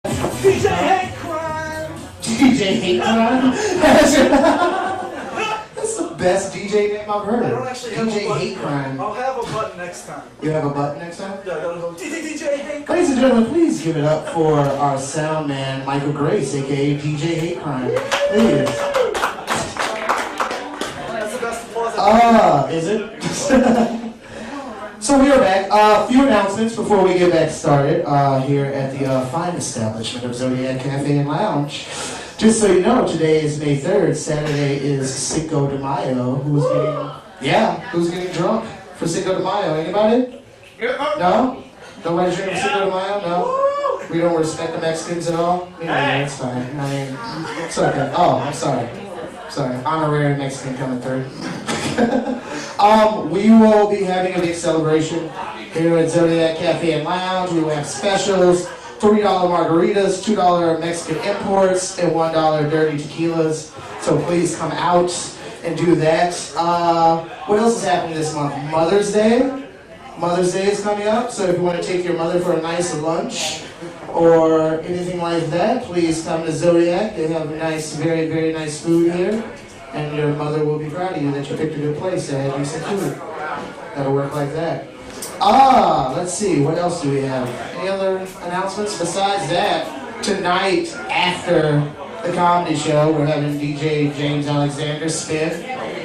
DJ Hate Crime! DJ Hate Crime? That's the best DJ name I've heard. I don't actually have DJ a button. Hate Crime. I'll have a button next time. You have a button next time? Yeah, I gotta go. DJ Hate Crime! Ladies and gentlemen, please give it up for our sound man, Michael Grace, aka DJ Hate Crime. Please. That's the best applause. Is it? So we are back. A few announcements before we get back started here at the fine establishment of Zodiac Café and Lounge. Just so you know, today is May 3rd. Saturday is Cinco de Mayo. Who's getting drunk for Cinco de Mayo? Anybody? No? Nobody drinking for Cinco de Mayo? No? We don't respect the Mexicans at all? Yeah, that's fine. I mean, it's okay. Oh, I'm sorry. Sorry, honorary Mexican coming through. We will be having a big celebration here at Zodiac Café and Lounge. We will have specials, $3 margaritas, $2 Mexican imports, and $1 dirty tequilas. So please come out and do that. What else is happening this month? Mother's Day. Mother's Day is coming up, so if you want to take your mother for a nice lunch or anything like that, please come to Zodiac. They have nice, very, very nice food here. And your mother will be proud of you that you picked a good place to have decent food. That'll work like that. Let's see, what else do we have? Any other announcements? Besides that, tonight after the comedy show, we're having DJ James Alexander spin.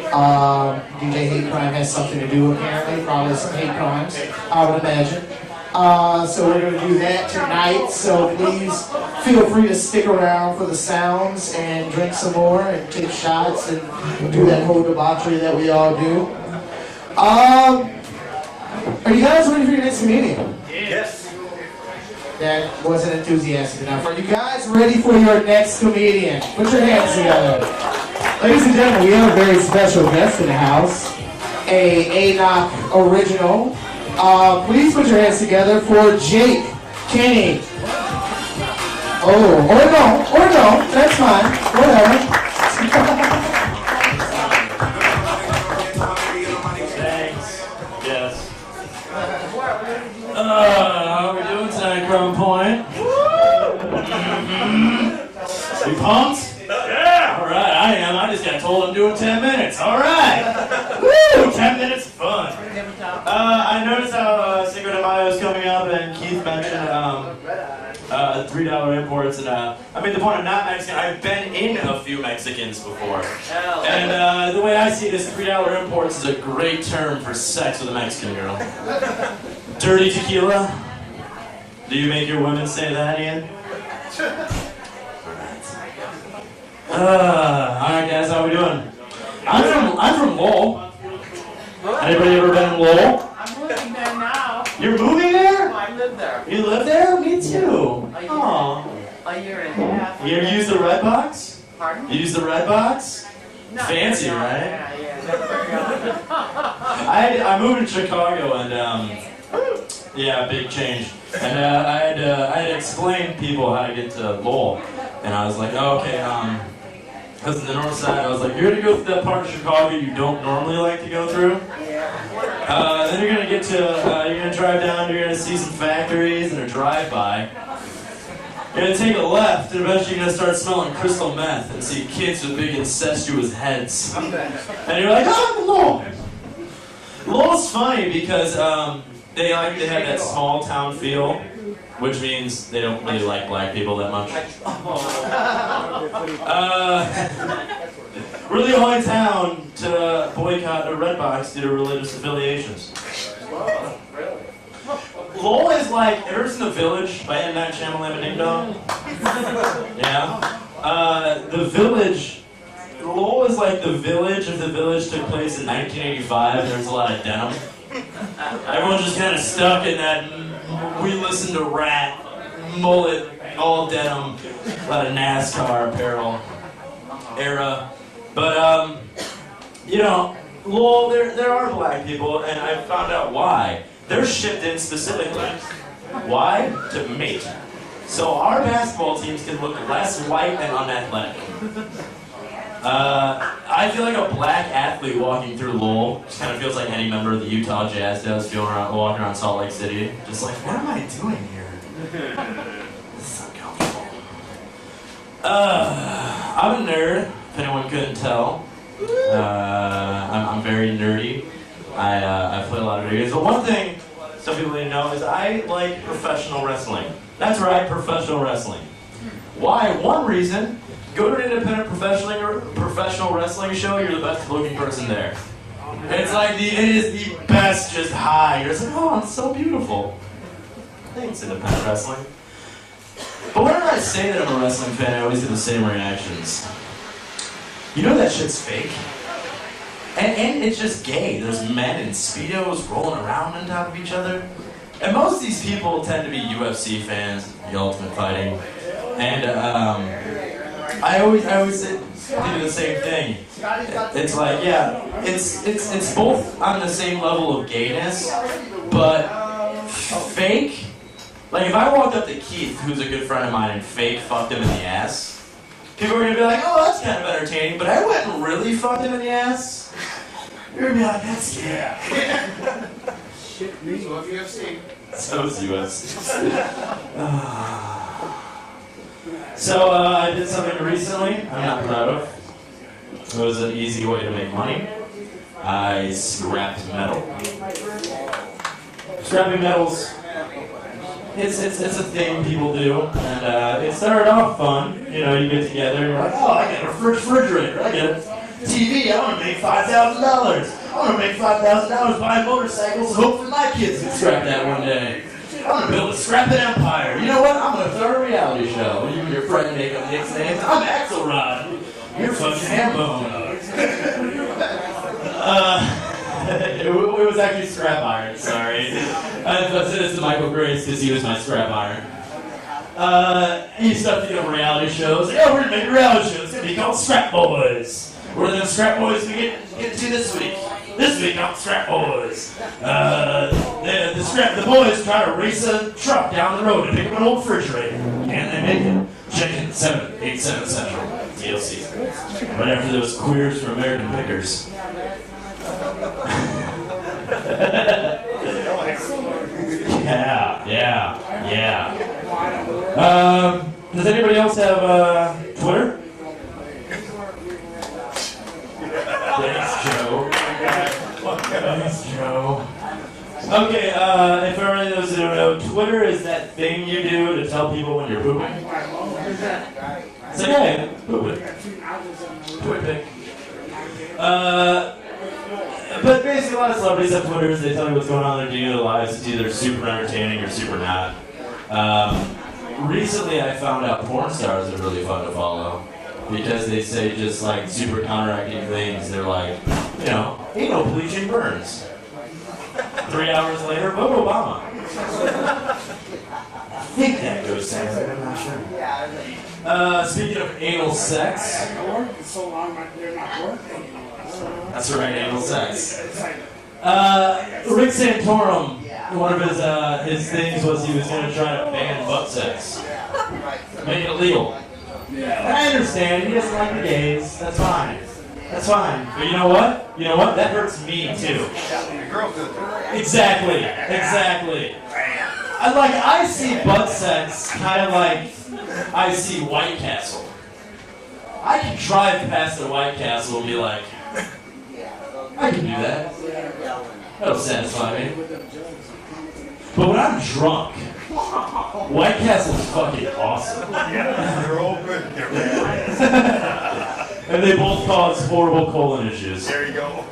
DJ Hate Crime has something to do apparently, probably some hate crimes, I would imagine. So we're going to do that tonight, so please feel free to stick around for the sounds and drink some more and take shots and do that whole debauchery that we all do. Are you guys ready for your next comedian? Yes. That wasn't enthusiastic enough. Are you guys ready for your next comedian? Put your hands together. Ladies and gentlemen, we have a very special guest in the house, a A.N.O.C original. Please put your hands together for Jake Kenney. Or no, that's fine, whatever. Thanks, yes. How are we doing tonight, Crown Point? You pumped? Yeah! Alright, I am. I just got told I'm doing 10 minutes. Alright! Woo! 10 minutes of fun. I noticed how Cinco de Mayo is coming up, and Keith mentioned $3 imports, and I made the point I'm not Mexican. I've been in a few Mexicans before. And the way I see this, $3 imports is a great term for sex with a Mexican girl. Dirty tequila? Do you make your women say that, Ian? Alright guys, how we doing? I'm from Lowell. Anybody ever been in Lowell? I'm living there now. You're moving there? No, I live there. You live there? Me too. Oh. A year and a half. You ever use the red box? Pardon? You use the red box? Not Fancy, very often. right? Yeah, never very often. I moved to Chicago and yeah, big change. And I had to explain to people how to get to Lowell. And I was like, oh, okay, because in the north side, I was like, you're gonna go through that part of Chicago you don't normally like to go through. Then you're gonna get to, you're gonna drive down, you're gonna see some factories and a drive-by. You're gonna take a left, and eventually you're gonna start smelling crystal meth and see kids with big incestuous heads. And you're like, oh, Lowell. Lowell's funny because they have that small town feel, which means they don't really like black people that much. We're the only town to boycott a red box due to religious affiliations. Lowell is like, ever seen The Village by M. Night Shyamalan and Ding Dong? Yeah? The Village, Lowell is like the village if the village took place in 1985. There's a lot of denim. Everyone's just kind of stuck in that we listen to rap, mullet, all denim, a lot of NASCAR apparel era. But, you know, Lowell, there are black people, and I found out why. They're shipped in specifically. Why? To mate. So our basketball teams can look less white and unathletic. I feel like a black athlete walking through Lowell. Just kind of feels like any member of the Utah Jazz does, walking around Salt Lake City. Just like, what am I doing here? This is uncomfortable. I'm a nerd, if anyone couldn't tell. I'm very nerdy. I play a lot of video games. But one thing some people need to know is I like professional wrestling. That's right, professional wrestling. Why? One reason, go to an independent professional wrestling show, you're the best looking person there. It's like it is the best just high. You're just like, oh, it's so beautiful. Thanks, independent wrestling. But whenever I say that I'm a wrestling fan, I always get the same reactions. You know that shit's fake? And it's just gay. There's men in Speedos rolling around on top of each other. And most of these people tend to be UFC fans, the Ultimate Fighting. And I always do the same thing. It's like, yeah, it's both on the same level of gayness, but fake. Like if I walked up to Keith, who's a good friend of mine, and fake fucked him in the ass, people are gonna be like, oh, that's kind of entertaining, but I went and really fucked him in the ass. You're gonna be like, that's gay. Shit, me. So if UFC. So is UFC. So I did something recently I'm not proud of. It was an easy way to make money. I scrapped metal. Scrapping metals, it's a thing people do, and it started off fun. You know, you get together and you're like, oh, I got a refrigerator, I got a TV, I want to make $5,000. I want to make $5,000 buying motorcycles and hopefully my kids can scrap that one day. I'm going to build a scrapping empire. You know what? I'm going to start a reality show. You and your friend make up nicknames. I'm Axelrod. You're fucking Hambone. It was actually scrap iron, sorry. I said this to Michael Grace because he was my scrap iron. He started thinking of reality shows. Like, oh, we're going to make a reality show. It's going to be called Scrap Boys. What are the Scrap Boys we get to this week? This week on Scrap Boys. The boys try to race a truck down the road to pick up an old refrigerator. Can they make it? Check it 7/8/7 Central. DLC. Right after those queers from American Pickers. Yeah. Does anybody else have Twitter? Thanks, Joe. Thanks, Joe. Okay, if everybody knows, Twitter is that thing you do to tell people when you're pooping. It's like, hey, pooping. Twit pic. But basically, a lot of celebrities have Twitters. They tell you what's going on in their lives. It's either super entertaining or super not. Recently, I found out porn stars are really fun to follow because they say just like super counteracting things. They're like, you know, anal bleaching burns. 3 hours later, vote Obama. I think that goes sounds like, I'm not sure. Speaking of anal sex. That's right, anal sex. Rick Santorum, one of his things was he was going to try to ban butt sex. Make it illegal. And I understand, he doesn't like the gays, that's fine. That's fine. But you know what? You know what? That hurts me too. Exactly. I see butt sex kind of like I see White Castle. I can drive past the White Castle and be like, I can do that. That'll satisfy me. But when I'm drunk, White Castle's fucking awesome. Yeah, they're all good. And they both cause horrible colon issues. There you go.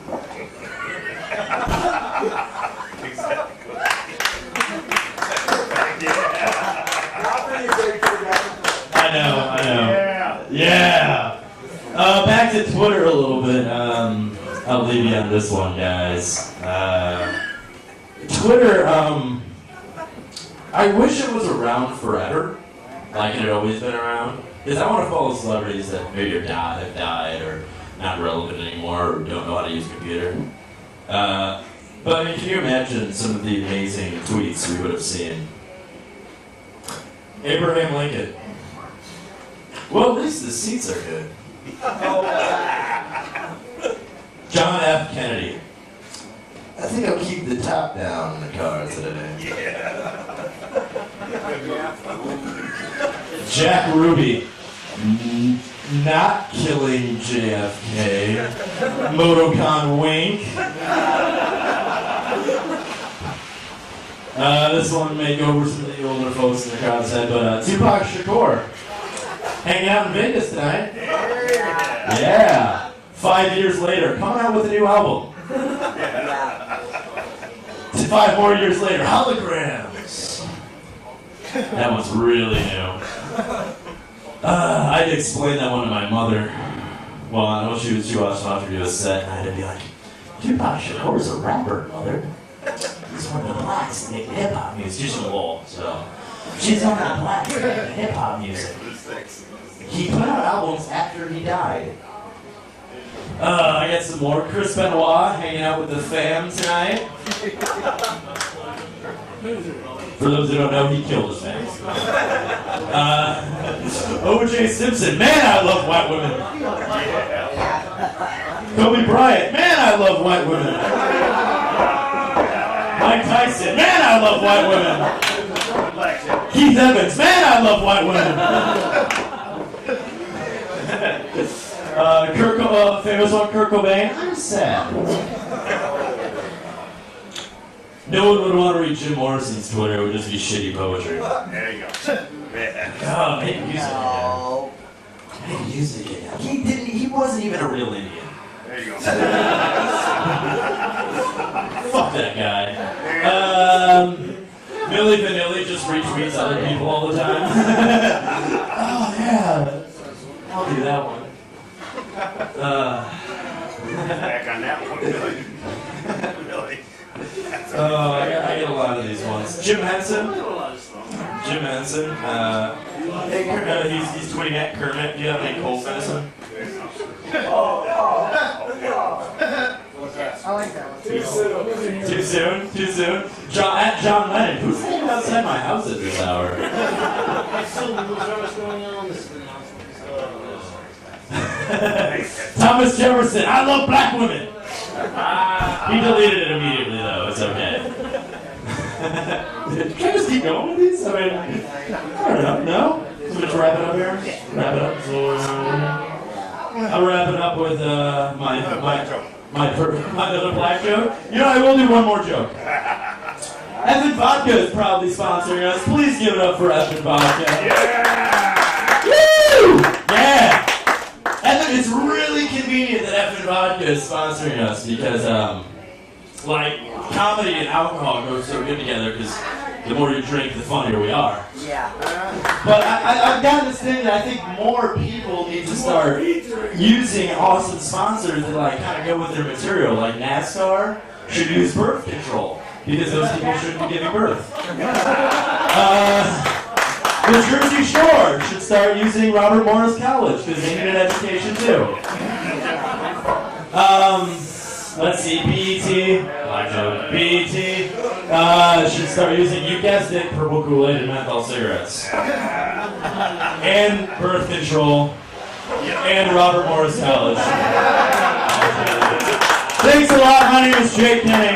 I know. Yeah. Back to Twitter a little bit. I'll leave you on this one, guys. Twitter, I wish it was around forever, like it had always been around. Because I want to follow celebrities that maybe have died or not relevant anymore or don't know how to use a computer. But I mean, can you imagine some of the amazing tweets we would have seen? Abraham Lincoln. Well, at least the seats are good. John F. Kennedy. I think I'll keep the top down in the car today. Yeah. Jack Ruby. Not killing JFK. Motocon wink. This one may go over some of the older folks in the crowd's head, but Tupac Shakur. Hanging out in Vegas tonight. Yeah. 5 years later, coming out with a new album. 5 more years later, holograms. That one's really new. I'd explain that one to my mother. Well, I know she watched after you a set, and I'd be like, Tupac Shakur's a rapper, mother. He's one of the blacks in hip-hop music. She's from Lowell, so. She's one of the blacks in hip-hop music. He put out albums after he died. I got some more. Chris Benoit hanging out with the fam tonight. For those who don't know, he killed his fans. O.J. Simpson, man, I love white women. Kobe Bryant, man, I love white women. Mike Tyson, man, I love white women. Keith Evans, man, I love white women. Famous one, Kurt Cobain, I'm sad. No one would want to read Jim Morrison's Twitter, it would just be shitty poetry. There you go. Oh, make music again. Make music again. He wasn't even a real Indian. There you go. Fuck that guy. Milli Vanilli just retweets other people all the time. Oh yeah. I'll do that one. Back on that one, really. Really. Oh, I get a lot of these ones. Jim Henson. Jim Henson. He's tweeting at Kermit. Do you have any cold medicine? I like that one. Too soon? Too soon? At John Lennon. Who's standing outside my house at this hour? Thomas Jefferson. I love black women. He deleted it immediately, though. It's okay. Can I just keep going with these? I mean, I don't know. No? So let's wrap it up here? Wrap it up. I'll wrap it up with my other black joke. You know, I will do one more joke. Evan Vodka is proudly sponsoring us. Please give it up for Evan Vodka. Yeah! Woo! Yeah! Evan, it's really convenient that Evan Vodka is sponsoring us because, like, comedy and alcohol go so good together because the more you drink, the funnier we are. Yeah. But I've got this thing that I think more people need to start using awesome sponsors that like kind of go with their material. Like NASCAR should use birth control because those people shouldn't be giving birth. The Jersey Shore should start using Robert Morris College because they need an education too. Let's see, BET, black joke, BET should start using, you guessed it, purple Kool-Aid and menthol cigarettes. And birth control. And Robert Morris College. Thanks a lot, my name is Jake Kenney.